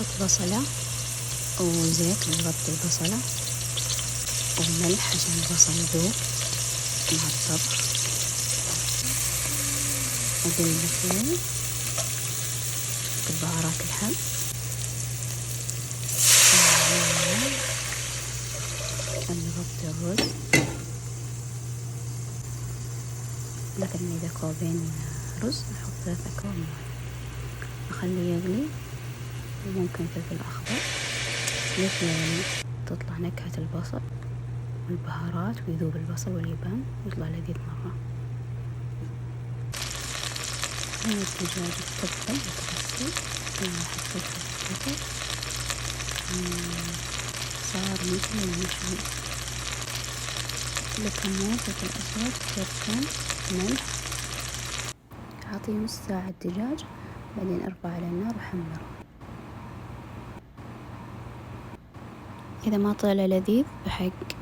نحط بصلة وزيت ونغطي البصلة وملح عشان البصل يذوب مع الطبخ، وقلنا شوي بهارات الحب نغطي الرز. مثلا إذا كوبين رز نحط 3 أكواب ماء، نخليه يغلي، وممكن فلفل أخضر ليش يغلي تطلع نكهة البصل والبهارات ويذوب البصل واللبن ويطلع لذيذ مرة. هنا الدجاج تتبل وتغسل، حطيتها في الكتل صار مثل المشوي. لكمون، فلفل أسود، كركم، ملح. أعطيه نص ساعة الدجاج، بعدين أرفع على النار وحمره. إذا ما طلع لذيذ بحق